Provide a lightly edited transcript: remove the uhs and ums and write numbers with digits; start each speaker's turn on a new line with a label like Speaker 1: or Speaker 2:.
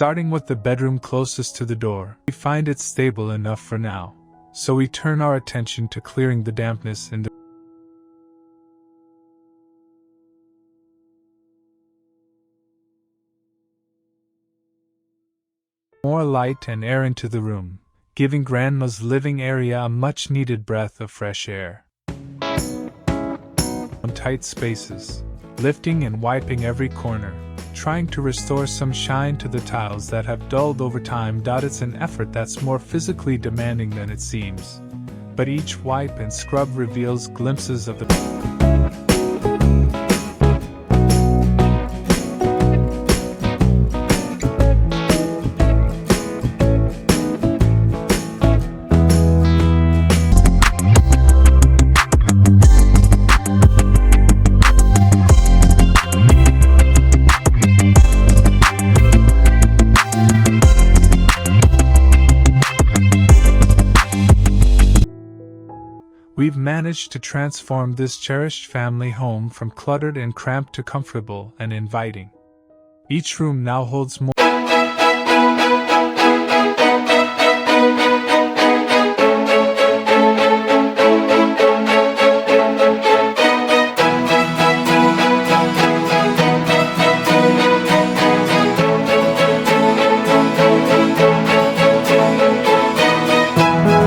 Speaker 1: Starting with the bedroom closest to the door, we find it stable enough for now, so we turn our attention to clearing the dampness in the more light and air into the room, giving Grandma's living area a much-needed breath of fresh air. On tight spaces, lifting and wiping every corner, trying to restore some shine to the tiles that have dulled over time. It's an effort that's more physically demanding than it seems, but each wipe and scrub reveals glimpses of the We've managed to transform this cherished family home from cluttered and cramped to comfortable and inviting. Each room now holds more